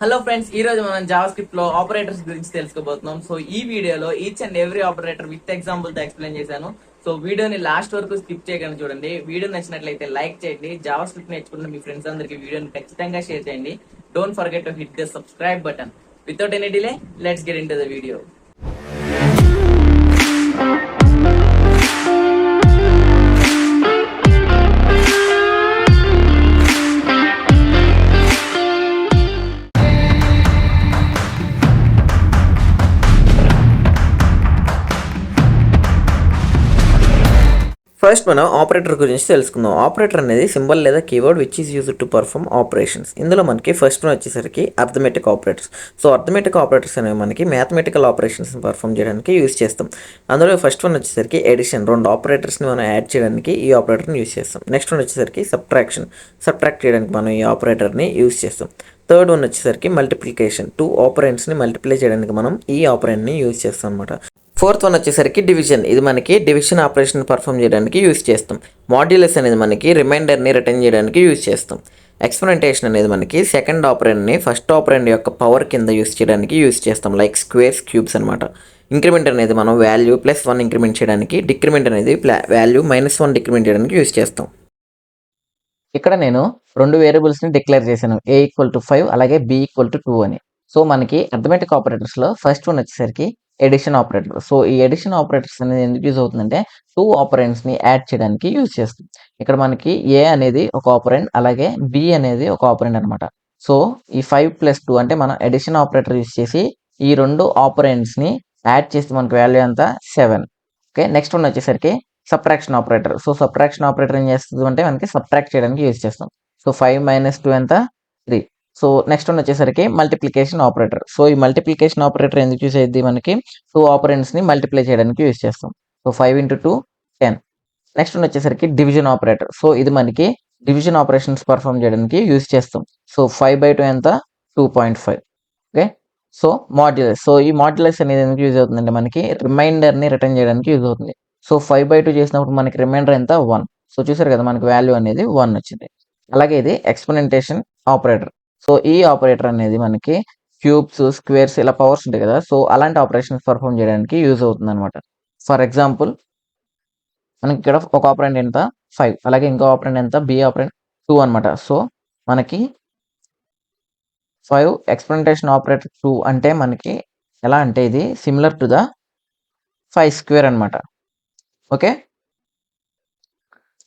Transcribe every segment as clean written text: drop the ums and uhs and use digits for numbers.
Hello friends, ఈ రోజు మనం జావా స్క్రిప్ట్ లో ఆపరేటర్స్ గురించి తెలుసుకోబోతున్నాం. సో ఈ వీడియోలో each and every operator with example తో ఎక్స్ప్లెయిన్ చేశాను. సో వీడియోని లాస్ట్ వరకు స్కిప్ చేయకుండా చూడండి. వీడియో నచ్చినట్లయితే లైక్ చేయండి. జావా స్క్రిప్ట్ నేర్చుకున్న మీ ఫ్రెండ్స్ అందరికి వీడియోని ఖచ్చితంగా షేర్ చేయండి. Don't forget to hit the subscribe button. Without any delay, let's get into the video. First మనం ఆపరేటర్ గురించి తెలుసుకుందాం. ఆపరేటర్ అనేది సింబల్ లేదా keyword which is used to perform operations. ఇందులో మనకి ఫస్ట్ వన్ వచ్చేసరికి arithmetic operators. So arithmetic operators అనేవి మనకి మ్యాథమెటికల్ ఆపరేషన్స్ని పర్ఫామ్ చేయడానికి యూజ్ చేస్తాం. అందులో ఫస్ట్ వన్ వచ్చేసరికి ఎడిషన్, రెండు ఆపరేటర్స్ని మనం యాడ్ చేయడానికి ఈ ఆపరేటర్ని యూజ్ చేస్తాం. నెక్స్ట్ వన్ వచ్చేసరికి సబ్ట్రాక్ట్ చేయడానికి మనం ఈ ఆపరేటర్ని యూజ్ చేస్తాం. థర్డ్ వన్ వచ్చేసరికి మల్టిప్లికేషన్, టూ ఆపరెంట్స్ని మల్టిప్లై చేయడానికి మనం ఈ ఆపరెంట్ని యూజ్ చేస్తాం అనమాట. ఫోర్త్ వన్ వచ్చేసరికి డివిజన్, ఇది మనకి డివిజన్ ఆపరేషన్ పర్ఫామ్ చేయడానికి యూజ్ చేస్తాం. మాడ్యులస్ అనేది మనకి రిమైండర్ని రిటర్న్ చేయడానికి యూజ్ చేస్తాం. ఎక్స్పెరిమెంటేషన్ అనేది మనకి సెకండ్ ఆపరెంట్ని ఫస్ట్ ఆపరెంట్ యొక్క పవర్ కింద యూజ్ చేయడానికి యూజ్ చేస్తాం, లైక్ స్క్వేర్స్, క్యూబ్స్ అనమాట. ఇంక్రిమెంట్ అనేది మనం వాల్యూ +1 ఇంక్రిమెంట్ చేయడానికి, డిక్రిమెంట్ అనేది వాల్యూ -1 డిక్రిమెంట్ చేయడానికి యూజ్ చేస్తాం. ఇక్కడ నేను రెండు వేరియబుల్స్ని డిక్లేర్ చేశాను, a = 5 అలాగే b = 2 అని. సో మనకి అర్థమెటిక్ ఆపరేటర్స్లో ఫస్ట్ వన్ వచ్చేసరికి ఎడిషన్ ఆపరేటర్. సో ఈ ఎడిషన్ ఆపరేటర్స్ అనేది ఎందుకు యూజ్ అవుతుందంటే టూ ఆపరెంట్స్ని యాడ్ చేయడానికి యూజ్ చేస్తుంది. ఇక్కడ మనకి ఏ అనేది ఒక ఆపరెంట్ అలాగే బి అనేది ఒక ఆపరెంట్ అనమాట. సో ఈ 5 + 2 అంటే మనం ఎడిషన్ ఆపరేటర్ యూజ్ చేసి ఈ రెండు ఆపరెంట్స్ని యాడ్ చేస్తే మనకి వాల్యూ ఎంత 7. ఓకే, నెక్స్ట్ వన్ వచ్చేసరికి subtraction operator. So subtraction operator ఏం చేస్తుంది అంటే మనకి సబ్ట్రాక్ట్ చేయడానికి యూజ్ చేస్తాం. సో 5 - 2 ఎంత 3. సో నెక్స్ట్ వన్ వచ్చేసరికి మల్టిప్లికేషన్ ఆపరేటర్. సో ఈ మల్టిప్లికేషన్ ఆపరేటర్ ఎందుకు యూజ్ అయ్యింది, మనకి టూ ఆపరెంట్స్ని మల్టిప్లై చేయడానికి యూజ్ చేస్తాం. సో 5 × 2 10. నెక్స్ట్ వన్ వచ్చేసరికి డివిజన్ ఆపరేటర్. సో ఇది మనకి డివిజన్ ఆపరేషన్స్ పర్ఫామ్ చేయడానికి యూజ్ చేస్తాం. సో 5/2 ఎంత 2.5. Okay, so modulus. సో ఈ మాడ్యులస్ అనేది ఎందుకు యూజ్ అవుతుందంటే మనకి రిమైండర్ని రిటర్న్ చేయడానికి యూజ్ అవుతుంది. సో 5/2 చేసినప్పుడు మనకి రిమైండర్ ఎంత 1. సో చూసారు కదా, మనకి వాల్యూ అనేది 1 వచ్చింది. అలాగే ఇది ఎక్స్పెరిమెంటేషన్ ఆపరేటర్. సో ఈ ఆపరేటర్ అనేది మనకి క్యూబ్స్, స్క్వేర్స్ ఇలా పవర్స్ ఉంటాయి కదా, సో అలాంటి ఆపరేషన్స్ పర్ఫామ్ చేయడానికి యూజ్ అవుతుంది అనమాట. ఫర్ ఎగ్జాంపుల్ మనకి ఇక్కడ ఒక ఆపరెంట్ ఎంత 5 అలాగే ఇంకో ఆపరెంట్ ఎంత బి ఆపరెంట్ 2 అనమాట. సో మనకి 5 ఎక్స్పెరిమెంటేషన్ ఆపరేటర్ 2 అంటే మనకి ఎలా అంటే ఇది సిమిలర్ టు ద 5² అనమాట. ఓకే,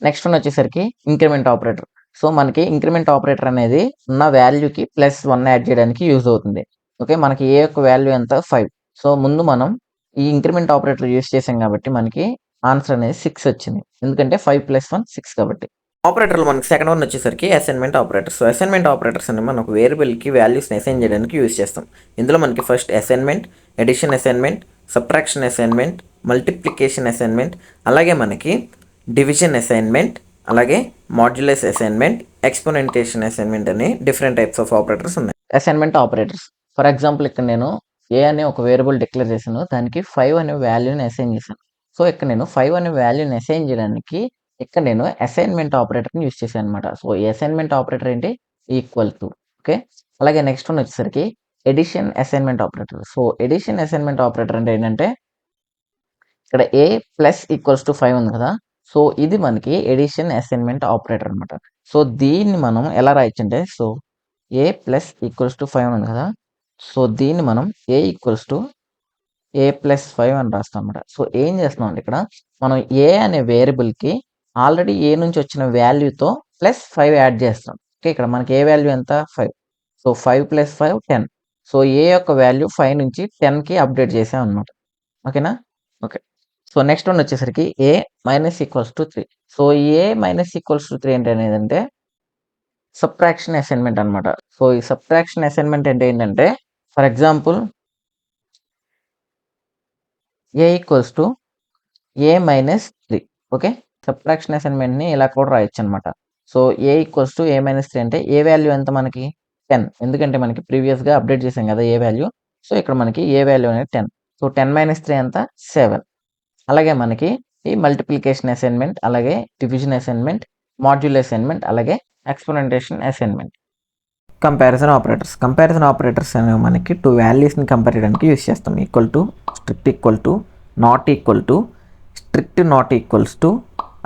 నెక్స్ట్ వన్ వచ్చేసరికి ఇంక్రిమెంట్ ఆపరేటర్. సో మనకి ఇంక్రిమెంట్ ఆపరేటర్ అనేది ఉన్న వాల్యూకి +1 యాడ్ చేయడానికి యూజ్ అవుతుంది. ఓకే, మనకి ఏ యొక్క వాల్యూ ఎంత 5. సో ముందు మనం ఈ ఇంక్రిమెంట్ ఆపరేటర్ యూజ్ చేసాం కాబట్టి మనకి ఆన్సర్ అనేది 6 వచ్చింది, ఎందుకంటే 5 + 1 6 కాబట్టి. ఆపరేటర్లో మనకి సెకండ్ వన్ వచ్చేసరికి assignment operators. So assignment operators అని మనం వేరియబుల్కి వాల్యూస్ని అసైన్ చేయడానికి యూజ్ చేస్తాం. ఇందులో మనకి first assignment, addition assignment, subtraction assignment, multiplication assignment, అలాగే మనకి డివిజన్ అసైన్మెంట్, అలాగే మాడ్యులస్ అసైన్మెంట్, ఎక్స్పోనెంటేషన్ అసైన్మెంట్ అని డిఫరెంట్ టైప్స్ ఆఫ్ ఆపరేటర్స్ ఉన్నాయి. అసైన్మెంట్ ఆపరేటర్స్ ఫర్ ఎగ్జాంపుల్ ఇక్కడ నేను ఏ అనే ఒక వేరియబుల్ డిక్లేర్ చేశాను, దానికి 5 అనే వాల్యూని అసైన్ చేశాను. సో ఇక్కడ నేను 5 అనే వాల్యూని అసైన్ చేయడానికి ఇక్కడ నేను అసైన్మెంట్ ఆపరేటర్ని యూజ్ చేశాను అనమాట. సో ఈ అసైన్మెంట్ ఆపరేటర్ ఏంటి, =. ఓకే, అలాగే నెక్స్ట్ వన్ వచ్చేసరికి addition assignment operator. So addition assignment operator అంటే ఏంటంటే ఇక్కడ a + 5 ఉంది కదా, సో ఇది మనకి ఎడిషన్ అసైన్మెంట్ ఆపరేటర్ అనమాట. సో దీన్ని మనం ఎలా రాయొచ్చు అంటే, సో a + 5 ఉంది కదా, సో దీన్ని మనం a = a+5 అని రాస్తాం అనమాట. సో ఏం చేస్తున్నాం అంటే ఇక్కడ మనం a అనే వేరియబుల్కి ఆల్రెడీ a నుంచి వచ్చిన వాల్యూతో +5 యాడ్ చేస్తాం. ఓకే, ఇక్కడ మనకి ఏ వాల్యూ ఎంత 5. సో 5 + 5 10. సో a యొక్క వాల్యూ 5 నుంచి 10కి అప్డేట్ చేసాం అనమాట. ఓకేనా, ఓకే. సో నెక్స్ట్ వన్ వచ్చేసరికి a - 3. సో a - 3 ఏంటంటే సబ్ట్రాక్షన్ అసైన్మెంట్ అనమాట. సో ఈ సబ్ట్రాక్షన్ అసైన్మెంట్ అంటే ఏంటంటే for example a = a - 3. Okay, subtraction అసైన్మెంట్ని ఇలా కూడా రాయొచ్చు అనమాట. సో a = a - 3 అంటే ఏ వాల్యూ ఎంత మనకి 10, ఎందుకంటే మనకి ప్రీవియస్గా అప్డేట్ చేసాం కదా ఏ వాల్యూ. సో ఇక్కడ మనకి ఏ వాల్యూ అనేది 10. సో 10 - 3 ఎంత 7. అలాగే మనకి ఈ మల్టిప్లికేషన్ అసైన్మెంట్, అలాగే డివిజన్ అసైన్మెంట్, మాడ్యుల్ అసైన్మెంట్, అలాగే ఎక్స్పోనెంటేషన్ అసైన్మెంట్. కంపారిజన్ ఆపరేటర్స్ అనేవి మనకి టూ వాల్యూస్ని కంపేర్ చేయడానికి యూస్ చేస్తాం. Equal to, strict equal to, not equal to, strict not equals to,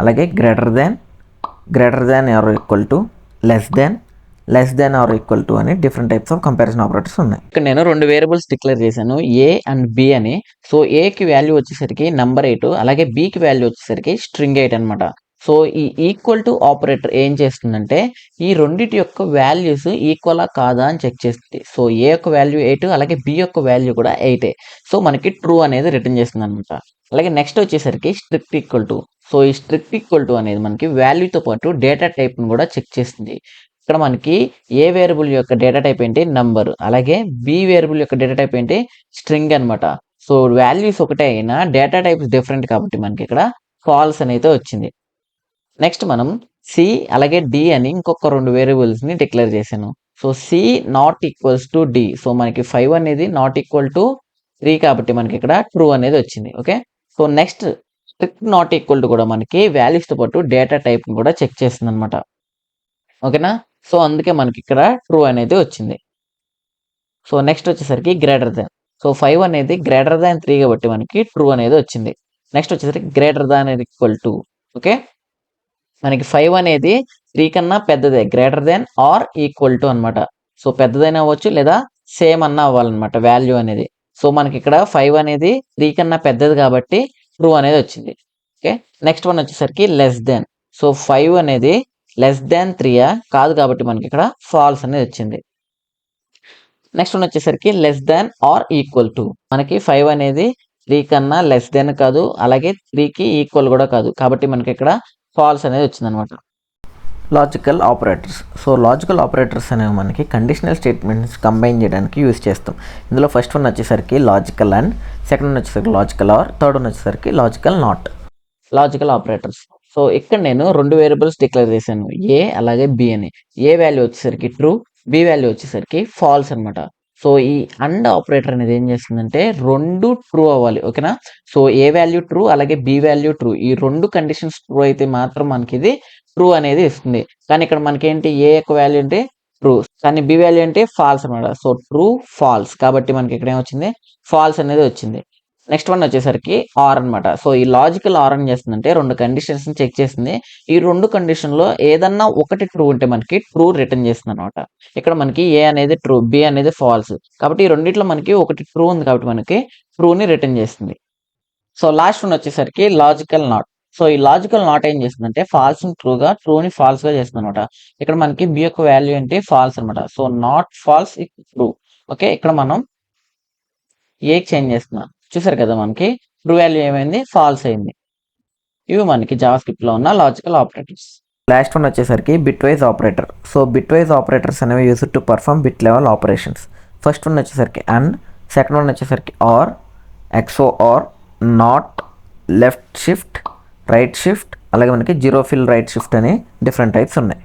అలాగే greater than or equal to, less than or equal to అని different types of comparison operators ఉన్నాయి. ఇక్కడ నేను 2 వేరియబుల్స్ డిక్లేర్ చేశాను, a and b అని. So ఏకి value వచ్చేసరికి number 8, అలాగే బికి వాల్యూ వచ్చేసరికి స్ట్రింగ్ 8 అనమాట. సో ఈ ఈక్వల్ టు ఆపరేటర్ ఏం చేస్తుందంటే ఈ రెండింటి యొక్క వాల్యూస్ ఈక్వలా కాదా అని చెక్ చేస్తుంది. సో ఏ యొక్క వాల్యూ 8, అలాగే బి యొక్క వాల్యూ కూడా 8. సో మనకి ట్రూ అనేది రిటర్న్ చేస్తుంది అనమాట. అలాగే నెక్స్ట్ వచ్చేసరికి స్ట్రిక్ట్ ఈక్వల్ టు. సో ఈ స్ట్రిక్ట్ ఈక్వల్ టు అనేది మనకి వాల్యూతో పాటు డేటా టైప్ను కూడా చెక్ చేస్తుంది. ఇక్కడ మనకి ఏ వేరియబుల్ యొక్క డేటా టైప్ ఏంటి, నంబర్, అలాగే బి వేరియబుల్ యొక్క డేటా టైప్ ఏంటి, స్ట్రింగ్ అనమాట. సో వాల్యూస్ ఒకటే అయినా డేటా టైప్స్ డిఫరెంట్ కాబట్టి మనకి ఇక్కడ ఫాల్స్ అనేది వచ్చింది. నెక్స్ట్ మనం సి అలాగే డి అని ఇంకొక 2 వేరియబుల్స్ ని డిక్లేర్ చేశాను. So c not equals to d. So మనకి 5 అనేది నాట్ ఈక్వల్ టు 3 కాబట్టి మనకి ఇక్కడ ట్రూ అనేది వచ్చింది. Okay, so next strict not equal to కూడా మనకి వాల్యూస్ తో పాటు డేటా టైప్ ని కూడా చెక్ చేస్తుంది అనమాట. ఓకేనా, సో అందుకే మనకి ఇక్కడ ట్రూ అనేది వచ్చింది. సో నెక్స్ట్ వచ్చేసరికి గ్రేటర్ దాన్. సో 5 అనేది గ్రేటర్ దాన్ 3 కాబట్టి మనకి ట్రూ అనేది వచ్చింది. నెక్స్ట్ వచ్చేసరికి greater than equal to. Okay, మనకి 5 అనేది 3 కన్నా పెద్దదే, greater than or equal to అనమాట. సో పెద్దదైనా అవ్వచ్చు లేదా సేమ్ అన్నా అవ్వాలన్నమాట వాల్యూ అనేది. సో మనకి ఇక్కడ 5 అనేది 3 కన్నా పెద్దది కాబట్టి ట్రూ అనేది వచ్చింది. ఓకే, నెక్స్ట్ వన్ వచ్చేసరికి లెస్ దాన్. సో 5 అనేది లెస్ దాన్ 3 కాదు కాబట్టి మనకి ఇక్కడ ఫాల్స్ అనేది వచ్చింది. నెక్స్ట్ వన్ వచ్చేసరికి less than or equal to. మనకి 5 అనేది 3 కన్నా లెస్ దాన్ కాదు, అలాగే 3కి ఈక్వల్ కూడా కాదు కాబట్టి మనకి ఇక్కడ ఫాల్స్ అనేది వచ్చిందనమాట. లాజికల్ ఆపరేటర్స్ అనేవి మనకి కండిషనల్ స్టేట్మెంట్స్ కంబైన్ చేయడానికి యూజ్ చేస్తాం. ఇందులో ఫస్ట్ వన్ వచ్చేసరికి లాజికల్ అండ్, సెకండ్ వన్ వచ్చేసరికి లాజికల్ ఆర్, థర్డ్ వన్ వచ్చేసరికి logical not. Logical operators. So ఇక్కడ నేను 2 వేరియబుల్స్ డిక్లేర్ చేశాను, ఏ అలాగే బి అని. ఏ వాల్యూ వచ్చేసరికి ట్రూ, బి వాల్యూ వచ్చేసరికి ఫాల్స్ అనమాట. సో ఈ అండ్ ఆపరేటర్ అనేది ఏం చేస్తుందంటే 2 ట్రూ అవ్వాలి. ఓకేనా, సో ఏ వాల్యూ ట్రూ అలాగే బి వాల్యూ ట్రూ, ఈ 2 కండిషన్స్ ట్రూ అయితే మాత్రం మనకి ఇది ట్రూ అనేది ఇస్తుంది. కానీ ఇక్కడ మనకి ఏంటి, ఏ యొక్క వాల్యూ అంటే ట్రూ, కానీ బి వాల్యూ అంటే ఫాల్స్ అనమాట. సో ట్రూ ఫాల్స్ కాబట్టి మనకి ఇక్కడ ఏమొచ్చింది, ఫాల్స్ అనేది వచ్చింది. నెక్స్ట్ వన్ వచ్చేసరికి ఆర్ అనమాట. సో ఈ లాజికల్ ఆర్ అని చేస్తుందంటే 2 కండిషన్స్ చెక్ చేస్తుంది. ఈ 2 కండిషన్ లో ఏదన్నా ఒకటి ట్రూ ఉంటే మనకి ట్రూ రిటర్న్ చేస్తుంది అనమాట. ఇక్కడ మనకి ఏ అనేది ట్రూ, బి అనేది ఫాల్స్ కాబట్టి ఈ రెండిట్లో మనకి ఒకటి ట్రూ ఉంది కాబట్టి మనకి ట్రూని రిటర్న్ చేస్తుంది. సో లాస్ట్ వన్ వచ్చేసరికి లాజికల్ నాట్. సో ఈ లాజికల్ నాట్ ఏం చేస్తుందంటే ఫాల్స్ ట్రూగా, ట్రూని ఫాల్స్ గా చేస్తుంది అనమాట. ఇక్కడ మనకి బి యొక్క వాల్యూ ఏంటి, ఫాల్స్ అనమాట. So not false true. Okay, ఇక్కడ మనం ఏ చేంజ్ చేస్తున్నాం చూసారు కదా, మనకి ట్రూ వాల్యూ ఏమైంది, ఫాల్స్ అయింది. ఇవి మనకి జావాస్క్రిప్ట్ లో ఉన్న లాజికల్ ఆపరేటర్స్. లాస్ట్ వన్ వచ్చేసరికి bitwise operator. So bitwise operators అనేవి use to perform bit level operations. First one వచ్చేసరికి అండ్, సెకండ్ వన్ వచ్చేసరికి or, XOR, not, left shift, right shift, అలాగే మనకి zero fill right shift అని different types ఉన్నాయి.